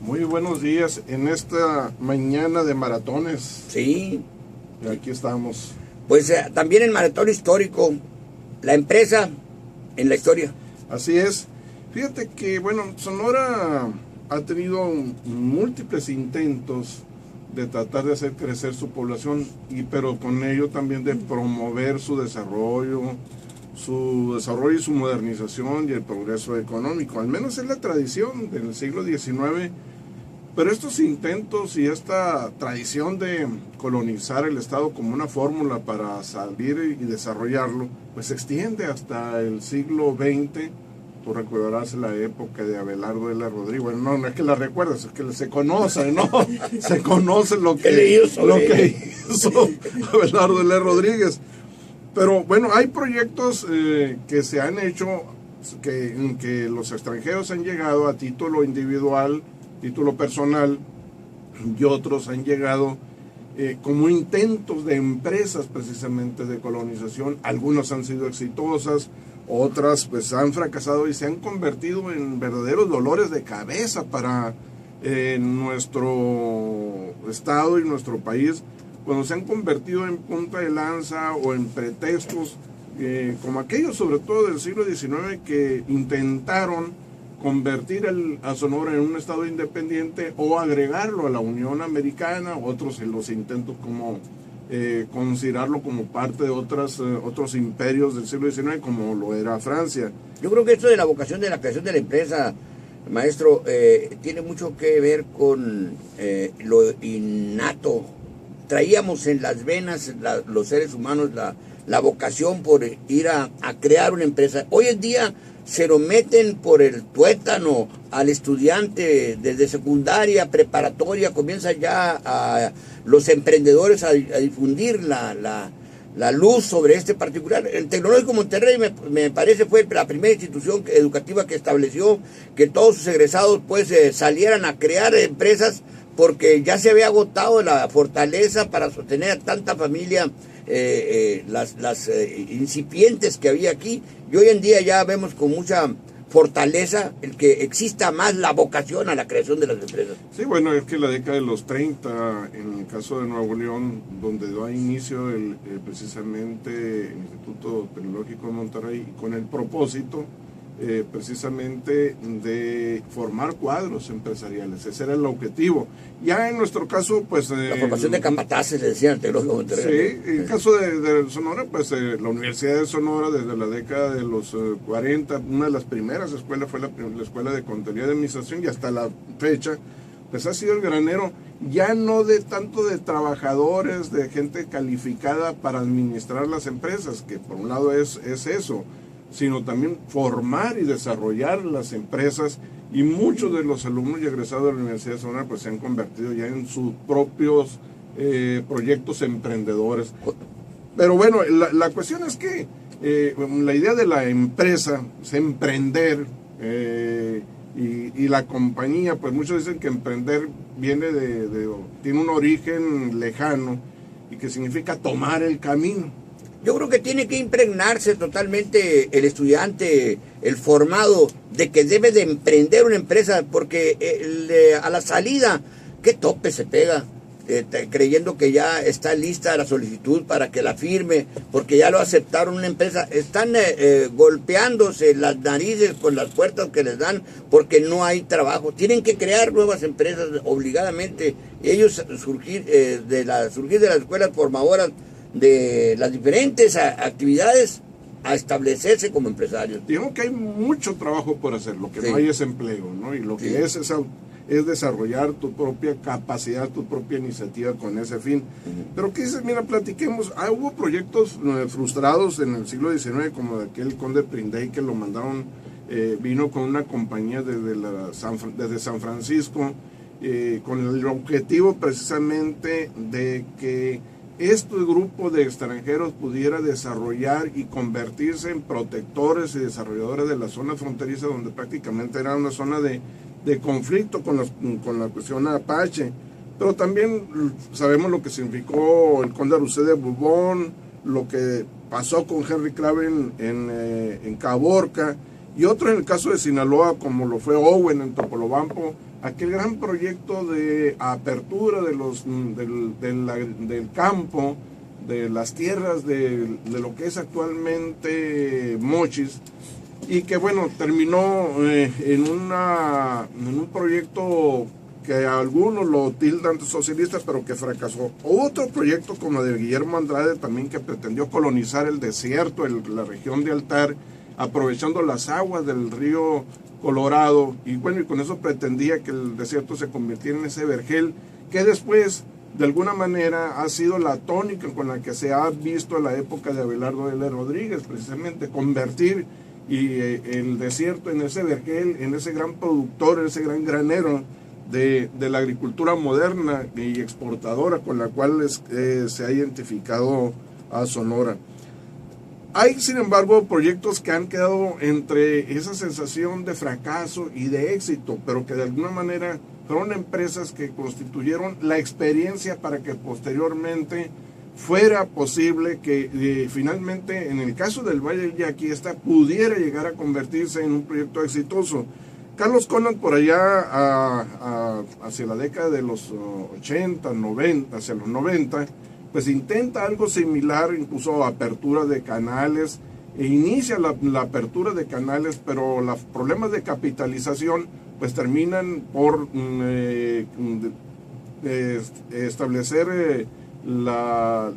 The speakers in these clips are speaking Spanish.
Muy buenos días en esta mañana de maratones. Sí. Y aquí estamos. Pues también el maratón histórico, la empresa en la historia. Así es. Fíjate que, bueno, Sonora ha tenido múltiples intentos de tratar de hacer crecer su población, pero con ello también de promover su desarrollo y su modernización y el progreso económico. Al menos es la tradición del siglo XIX. Pero estos intentos y esta tradición de colonizar el Estado como una fórmula para salir y desarrollarlo, pues se extiende hasta el siglo XX. Tú recordarás la época de Abelardo L. Rodríguez. Bueno, no es que la recuerdes, es que se conoce, ¿no? Se conoce lo que hizo Abelardo L. Rodríguez. Pero bueno, hay proyectos que se han hecho en que los extranjeros han llegado a título individual, título personal, y otros han llegado como intentos de empresas precisamente de colonización. Algunas han sido exitosas, otras pues han fracasado y se han convertido en verdaderos dolores de cabeza para nuestro estado y nuestro país, cuando se han convertido en punta de lanza o en pretextos como aquellos sobre todo del siglo XIX que intentaron convertir a Sonora en un estado independiente o agregarlo a la Unión Americana, otros en los intentos como considerarlo como parte de otros imperios del siglo XIX, como lo era Francia. Yo creo que esto de la vocación de la creación de la empresa, maestro, tiene mucho que ver con lo innato. Traíamos en las venas los seres humanos la vocación por ir a crear una empresa. Hoy en día se lo meten por el tuétano al estudiante desde secundaria, preparatoria, comienza ya a los emprendedores a difundir la luz sobre este particular. El Tecnológico Monterrey me parece fue la primera institución educativa que estableció que todos sus egresados pues salieran a crear empresas, porque ya se había agotado la fortaleza para sostener a tanta familia, las incipientes que había aquí, y hoy en día ya vemos con mucha fortaleza el que exista más la vocación a la creación de las empresas. Sí, bueno, es que la década de los 30, en el caso de Nuevo León, donde da inicio precisamente el Instituto Tecnológico de Monterrey, con el propósito precisamente de formar cuadros empresariales. Ese era el objetivo. Ya en nuestro caso, pues... la formación de capataces, le decían el Tecnológico Monterrey. Sí, en el caso de Sonora, pues la Universidad de Sonora, desde la década de los 40, una de las primeras escuelas fue la Escuela de Contaduría y Administración, y hasta la fecha, pues ha sido el granero, ya no de tanto de trabajadores, de gente calificada para administrar las empresas, que por un lado es eso, sino también formar y desarrollar las empresas, y muchos de los alumnos y egresados de la Universidad de Sonora pues se han convertido ya en sus propios proyectos emprendedores. Pero bueno, la cuestión es que la idea de la empresa es emprender, y la compañía, pues muchos dicen que emprender viene tiene un origen lejano y que significa tomar el camino. Yo creo que tiene que impregnarse totalmente el estudiante, el formado, de que debe de emprender una empresa, porque a la salida, ¿qué tope se pega? Creyendo que ya está lista la solicitud para que la firme, porque ya lo aceptaron una empresa. Están golpeándose las narices con las puertas que les dan, porque no hay trabajo. Tienen que crear nuevas empresas obligadamente. Ellos surgir de las escuelas formadoras de las diferentes actividades a establecerse como empresarios. Digamos que hay mucho trabajo por hacer, lo que no hay es empleo, ¿no? Y lo que es desarrollar tu propia capacidad, tu propia iniciativa con ese fin. Pero ¿qué dices? Mira, platiquemos. Hubo proyectos frustrados en el siglo XIX, como de aquel conde Prinday que lo mandaron, vino con una compañía desde San Francisco, con el objetivo precisamente de que este grupo de extranjeros pudiera desarrollar y convertirse en protectores y desarrolladores de la zona fronteriza, donde prácticamente era una zona de conflicto con la cuestión apache. Pero también sabemos lo que significó el conde Arusé de Borbón, lo que pasó con Henry Craven en Caborca, y otro en el caso de Sinaloa, como lo fue Owen en Topolobampo, aquel gran proyecto de apertura de del campo, de las tierras de lo que es actualmente Mochis, y que bueno, terminó en un proyecto que algunos lo tildan de socialista, pero que fracasó. Otro proyecto como el de Guillermo Andrade también, que pretendió colonizar el desierto, la región de Altar, aprovechando las aguas del río Colorado, y bueno, y con eso pretendía que el desierto se convirtiera en ese vergel que después, de alguna manera, ha sido la tónica con la que se ha visto en la época de Abelardo L. Rodríguez, precisamente convertir el desierto en ese vergel, en ese gran productor, en ese gran granero de la agricultura moderna y exportadora con la cual se ha identificado a Sonora. Hay, sin embargo, proyectos que han quedado entre esa sensación de fracaso y de éxito, pero que de alguna manera fueron empresas que constituyeron la experiencia para que posteriormente fuera posible que finalmente, en el caso del Valle del Yaqui, esta pudiera llegar a convertirse en un proyecto exitoso. Carlos Conant, por allá hacia la década de los 80, 90, hacia los 90, pues intenta algo similar, incluso apertura de canales, e inicia la apertura de canales, pero los problemas de capitalización pues terminan por establecer la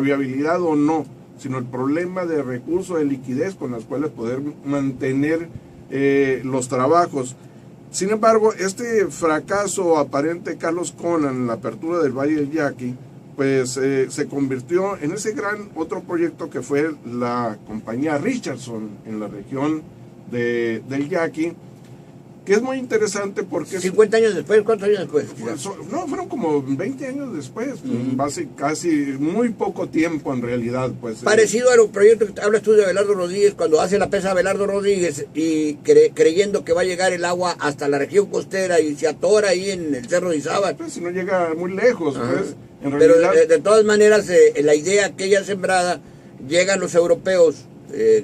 viabilidad o no, sino el problema de recursos de liquidez con las cuales poder mantener los trabajos. Sin embargo, este fracaso aparente de Carlos Conant en la apertura del Valle del Yaqui, pues se convirtió en ese gran otro proyecto que fue la compañía Richardson en la región del Yaqui, que es muy interesante porque... 50 años después, ¿cuántos años después? No, fueron como 20 años después, casi muy poco tiempo en realidad. Pues, parecido a los proyectos que hablas tú de Abelardo Rodríguez, cuando hace la presa Abelardo Rodríguez y creyendo que va a llegar el agua hasta la región costera y se atora ahí en el Cerro de Izaba. Pues, si no llega muy lejos, pues, en pero realidad... de todas maneras, la idea aquella sembrada, llegan los europeos,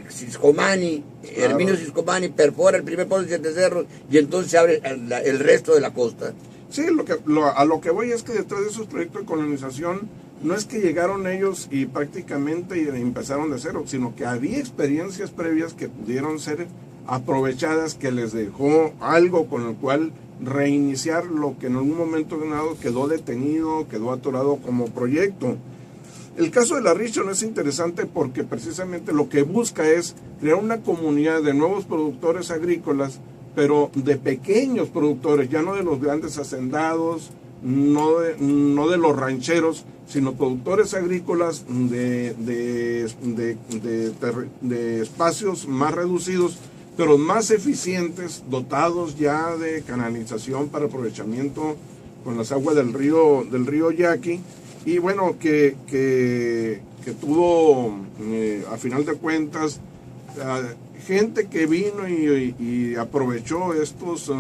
Ciscomani, claro. Herminio Ciscomani perfora el primer pozo de 7 cerros y entonces se abre el resto de la costa. Sí, a lo que voy es que detrás de esos proyectos de colonización no es que llegaron ellos y prácticamente empezaron de cero, sino que había experiencias previas que pudieron ser aprovechadas, que les dejó algo con el cual reiniciar lo que en algún momento dado quedó detenido, quedó atorado como proyecto. El caso de la Richardson es interesante porque precisamente lo que busca es crear una comunidad de nuevos productores agrícolas, pero de pequeños productores, ya no de los grandes hacendados, no de los rancheros, sino productores agrícolas de espacios más reducidos, pero más eficientes, dotados ya de canalización para aprovechamiento con las aguas del río Yaqui. Y bueno, que tuvo, a final de cuentas, gente que vino y aprovechó estos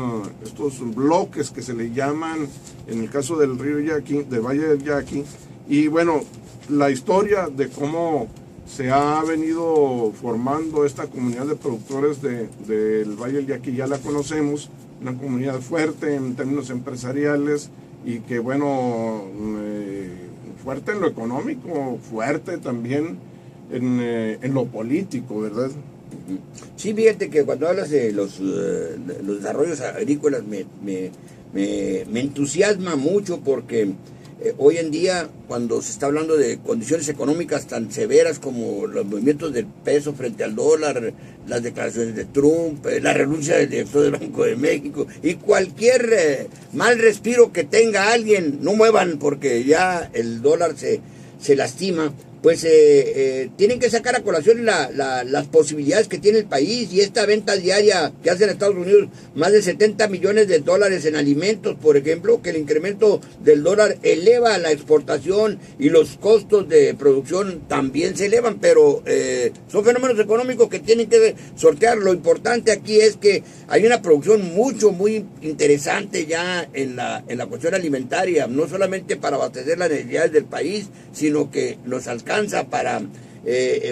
bloques que se le llaman, en el caso del río Yaqui, del Valle del Yaqui. Y bueno, la historia de cómo se ha venido formando esta comunidad de productores del Valle del Yaqui ya la conocemos, una comunidad fuerte en términos empresariales y que bueno... fuerte en lo económico, fuerte también en lo político, ¿verdad? Sí, fíjate que cuando hablas de los desarrollos agrícolas me entusiasma mucho porque hoy en día, cuando se está hablando de condiciones económicas tan severas como los movimientos del peso frente al dólar, las declaraciones de Trump, la renuncia del director del Banco de México y cualquier mal respiro que tenga alguien, no muevan porque ya el dólar se lastima, pues tienen que sacar a colación las posibilidades que tiene el país y esta venta diaria que hace en Estados Unidos, más de 70 millones de dólares en alimentos, por ejemplo, que el incremento del dólar eleva la exportación y los costos de producción también se elevan, pero son fenómenos económicos que tienen que sortear. Lo importante aquí es que hay una producción muy interesante ya en la cuestión alimentaria, no solamente para abastecer las necesidades del país, sino que nos alcanza para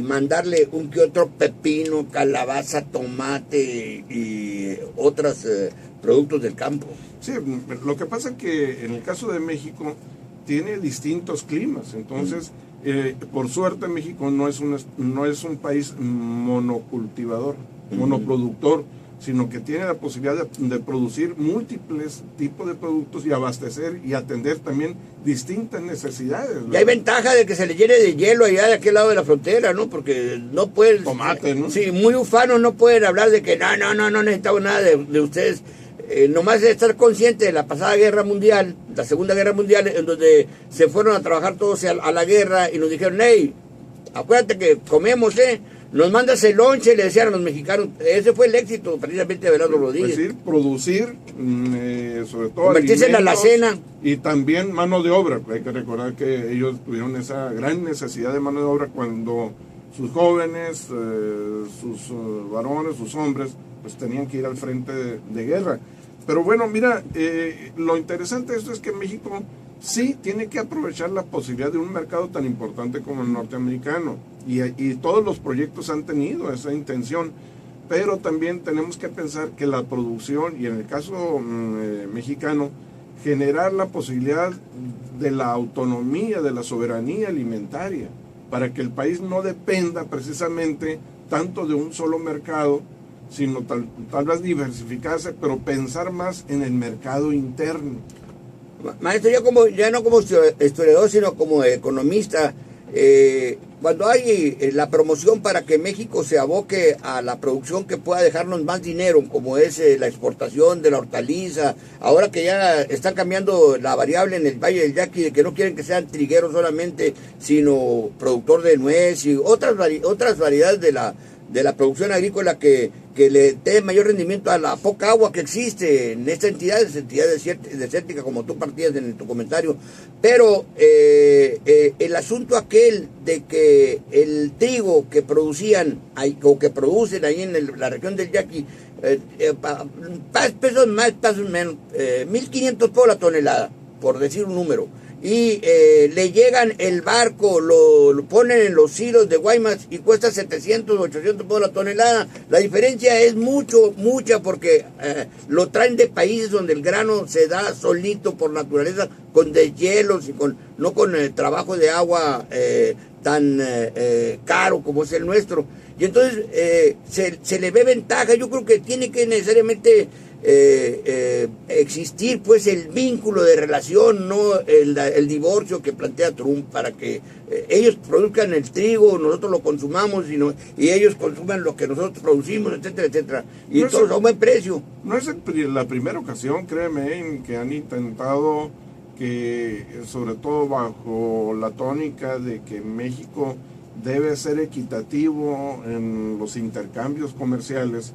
mandarle un que otro pepino, calabaza, tomate y otros productos del campo. Sí, lo que pasa es que en el caso de México tiene distintos climas, entonces por suerte México no es un país monocultivador, monoproductor, sino que tiene la posibilidad de producir múltiples tipos de productos y abastecer y atender también distintas necesidades, ¿no? Y hay ventaja de que se le llene de hielo allá de aquel lado de la frontera, ¿no? Porque no pueden... Tomate, ¿no? Sí, muy ufanos no pueden hablar de que no necesitamos nada de ustedes. Nomás de estar consciente de la pasada guerra mundial, la Segunda Guerra Mundial, en donde se fueron a trabajar todos a la guerra y nos dijeron, hey, acuérdate que comemos, nos mandas el lonche, le decían a los mexicanos. Ese fue el éxito precisamente de Abelardo Rodríguez. Pues sí, producir, sobre todo convertirse en la alacena. Y también mano de obra. Hay que recordar que ellos tuvieron esa gran necesidad de mano de obra cuando sus jóvenes, sus varones, sus hombres, pues tenían que ir al frente de guerra. Pero bueno, mira, lo interesante de esto es que México sí tiene que aprovechar la posibilidad de un mercado tan importante como el norteamericano. Y todos los proyectos han tenido esa intención. Pero también tenemos que pensar que la producción, y en el caso mexicano, generar la posibilidad de la autonomía, de la soberanía alimentaria, para que el país no dependa precisamente tanto de un solo mercado, sino tal vez diversificarse, pero pensar más en el mercado interno. Maestro, ya no como historiador, sino como economista, cuando hay la promoción para que México se aboque a la producción que pueda dejarnos más dinero, como es la exportación de la hortaliza, ahora que ya están cambiando la variable en el Valle del Yaqui, de que no quieren que sean trigueros solamente, sino productor de nuez y otras variedades de la producción agrícola que le dé mayor rendimiento a la poca agua que existe en esta entidad desértica, como tú partías en tu comentario. Pero el asunto aquel de que el trigo que producían o que producen ahí en la región del Yaqui, pesos más, pesos menos, 1.500 por la tonelada, por decir un número. Y le llegan el barco, lo ponen en los silos de Guaymas y cuesta 700, 800 por la tonelada. La diferencia es mucha, porque lo traen de países donde el grano se da solito por naturaleza, con deshielos y no con trabajo de agua tan caro como es el nuestro. Y entonces se le ve ventaja. Yo creo que tiene que necesariamente existir pues el vínculo de relación, no el divorcio que plantea Trump, para que ellos produzcan el trigo, nosotros lo consumamos y ellos consuman lo que nosotros producimos, etcétera, etcétera, y no todo a un buen precio. No es la primera ocasión, créeme, en que han intentado que, sobre todo bajo la tónica de que México debe ser equitativo en los intercambios comerciales,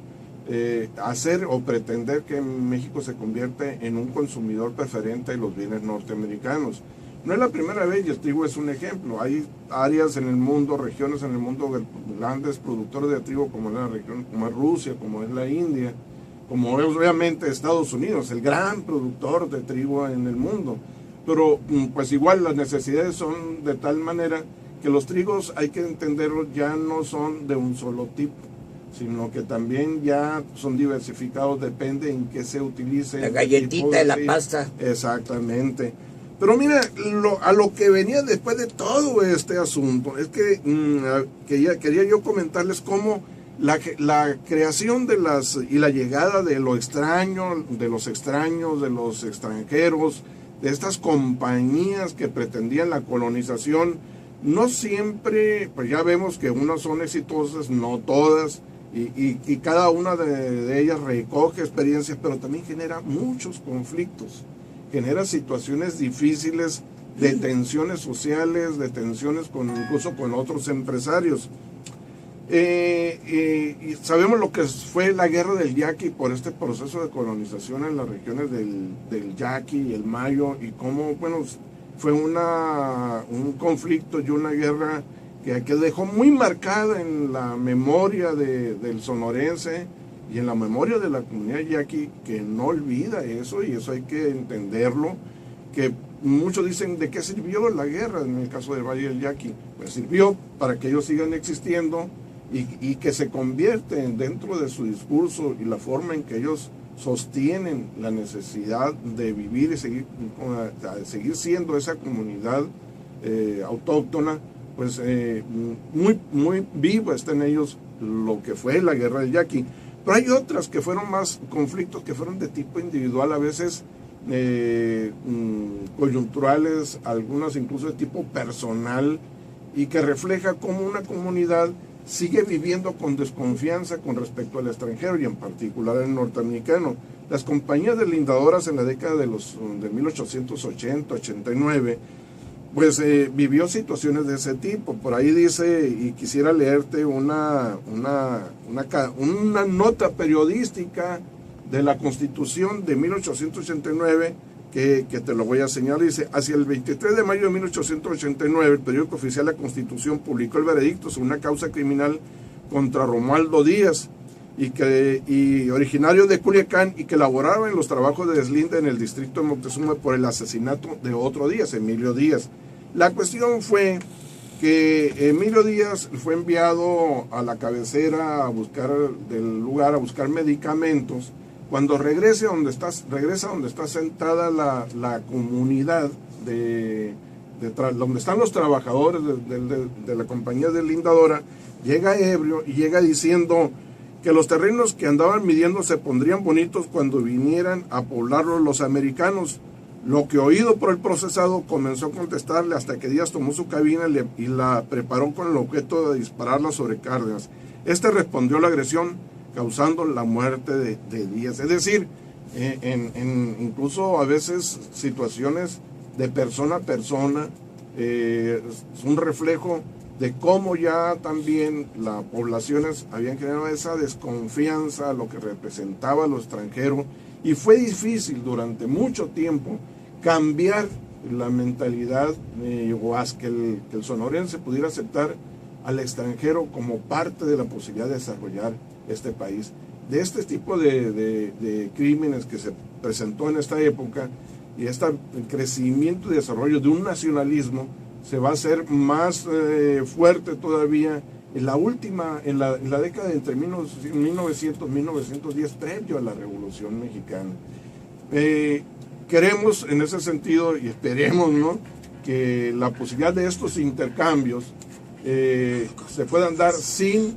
hacer o pretender que México se convierte en un consumidor preferente de los bienes norteamericanos. No es la primera vez, y el trigo es un ejemplo. Hay áreas en el mundo, regiones en el mundo, grandes productores de trigo, como es la región, como es Rusia, como es la India, como es obviamente Estados Unidos, el gran productor de trigo en el mundo. Pero pues igual las necesidades son de tal manera que los trigos, hay que entenderlos, ya no son de un solo tipo, sino que también ya son diversificados, depende en qué se utilice. La galletita de la pasta. Exactamente. Pero mira, a lo que venía después de todo este asunto, es que quería yo comentarles cómo la creación y la llegada de lo extraño, de los extraños, de los extranjeros, de estas compañías que pretendían la colonización, no siempre, pues ya vemos que unas son exitosas, no todas, y cada una de ellas recoge experiencias, pero también genera muchos conflictos, genera situaciones difíciles de tensiones sociales, de tensiones incluso con otros empresarios. Y sabemos lo que fue la guerra del Yaqui por este proceso de colonización en las regiones del Yaqui y el Mayo, y cómo, bueno, fue un conflicto y una guerra que dejó muy marcada en la memoria del sonorense y en la memoria de la comunidad yaqui, que no olvida eso, y eso hay que entenderlo, que muchos dicen, ¿de qué sirvió la guerra en el caso del Valle del Yaqui? Pues sirvió para que ellos sigan existiendo y que se convierten dentro de su discurso y la forma en que ellos sostienen la necesidad de vivir y seguir siendo esa comunidad autóctona, pues muy vivo está en ellos lo que fue la guerra del Yaqui. Pero hay otras que fueron más conflictos, que fueron de tipo individual, a veces coyunturales, algunas incluso de tipo personal, y que refleja cómo una comunidad sigue viviendo con desconfianza con respecto al extranjero y en particular al norteamericano. Las compañías deslindadoras en la década de 1880-89 pues vivió situaciones de ese tipo. Por ahí dice, y quisiera leerte una nota periodística de la Constitución de 1889, que te lo voy a señalar. Dice: hacia el 23 de mayo de 1889, el periódico oficial La Constitución publicó el veredicto sobre una causa criminal contra Romualdo Díaz, y originario de Culiacán, y que laboraba en los trabajos de deslinde en el distrito de Moctezuma por el asesinato de otro Díaz, Emilio Díaz. La cuestión fue que Emilio Díaz fue enviado a la cabecera del lugar a buscar medicamentos. Cuando regresa donde está sentada la comunidad donde están los trabajadores de la compañía deslindadora, llega ebrio y llega diciendo que los terrenos que andaban midiendo se pondrían bonitos cuando vinieran a poblarlos los americanos. Lo que, oído por el procesado, comenzó a contestarle hasta que Díaz tomó su cabina y la preparó con el objeto de dispararla sobre Cárdenas. Este respondió a la agresión, causando la muerte de Díaz. Es decir, incluso a veces situaciones de persona a persona es un reflejo de cómo ya también las poblaciones habían generado esa desconfianza a lo que representaba lo extranjero, y fue difícil durante mucho tiempo cambiar la mentalidad o haz que el sonorense pudiera aceptar al extranjero como parte de la posibilidad de desarrollar este país. De este tipo de crímenes que se presentó en esta época, y este crecimiento y desarrollo de un nacionalismo se va a hacer más fuerte todavía en la década entre 1900 y 1910, previo a la Revolución Mexicana. Queremos en ese sentido, y esperemos, ¿no?, que la posibilidad de estos intercambios se puedan dar sin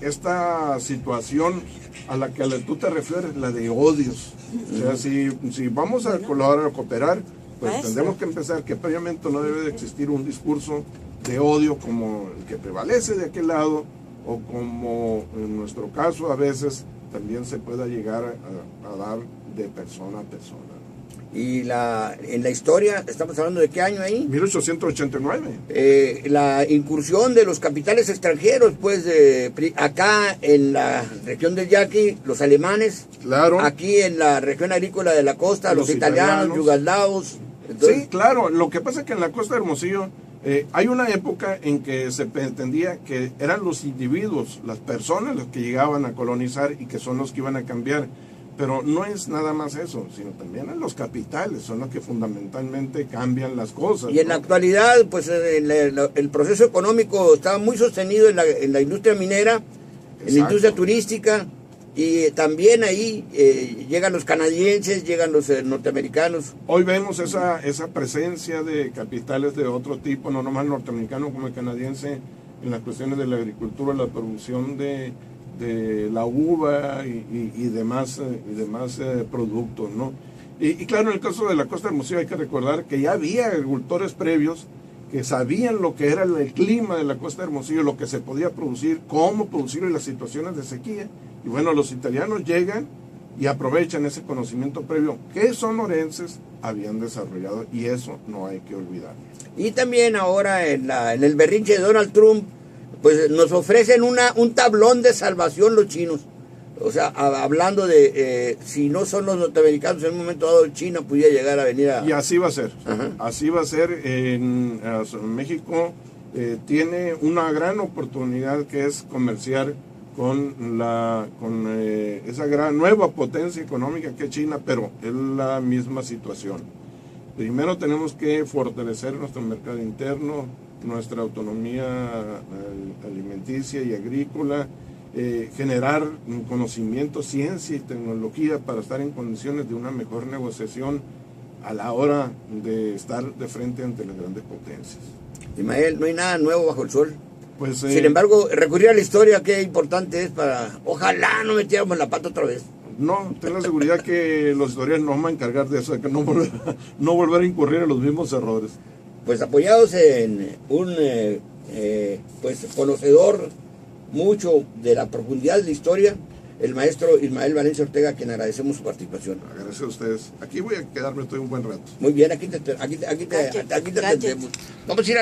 esta situación a la que tú te refieres, la de odios. O sea, si vamos a colaborar, a cooperar, pues tendremos que empezar que previamente no debe de existir un discurso de odio como el que prevalece de aquel lado, o como en nuestro caso a veces también se pueda llegar a dar de persona a persona. Y en la historia, ¿estamos hablando de qué año ahí? 1889. La incursión de los capitales extranjeros, pues, acá en la región del Yaqui, los alemanes. Claro. Aquí en la región agrícola de la costa, los italianos, yugoslavos. Sí, claro. Lo que pasa es que en la costa de Hermosillo hay una época en que se pretendía que eran los individuos, las personas, los que llegaban a colonizar y que son los que iban a cambiar. Pero no es nada más eso, sino también los capitales son los que fundamentalmente cambian las cosas. Y en la actualidad, pues el proceso económico está muy sostenido en la industria minera, en la industria turística, y también ahí llegan los canadienses, llegan los norteamericanos. Hoy vemos esa presencia de capitales de otro tipo, no nomás norteamericano como el canadiense, en las cuestiones de la agricultura, la producción de la uva y demás productos, ¿no? Y claro, en el caso de la costa de Hermosillo hay que recordar que ya había agricultores previos que sabían lo que era el clima de la costa de Hermosillo, lo que se podía producir, cómo producirlo y las situaciones de sequía. Y bueno, los italianos llegan y aprovechan ese conocimiento previo que sonorenses habían desarrollado, y eso no hay que olvidar. Y también ahora en el berrinche de Donald Trump, pues nos ofrecen un tablón de salvación los chinos. O sea, hablando de si no son los norteamericanos, en un momento dado China pudiera llegar a venir a... Y así va a ser. Ajá. Así va a ser. En México tiene una gran oportunidad, que es comerciar con esa gran nueva potencia económica que es China, pero es la misma situación. Primero tenemos que fortalecer nuestro mercado interno, nuestra autonomía alimenticia y agrícola, generar conocimiento, ciencia y tecnología para estar en condiciones de una mejor negociación a la hora de estar de frente ante las grandes potencias. Ismael, no hay nada nuevo bajo el sol. Pues, sin embargo, recurrir a la historia, qué importante es para... Ojalá no metiéramos la pata otra vez. No, ten la seguridad que los historiadores no van a encargar de eso, de que no volver a incurrir en los mismos errores. Pues apoyados en un pues conocedor mucho de la profundidad de la historia, el maestro Ismael Valencia Ortega, a quien agradecemos su participación. Gracias a ustedes. Aquí voy a quedarme, estoy un buen rato. Muy bien, aquí te atendemos. Vamos a ir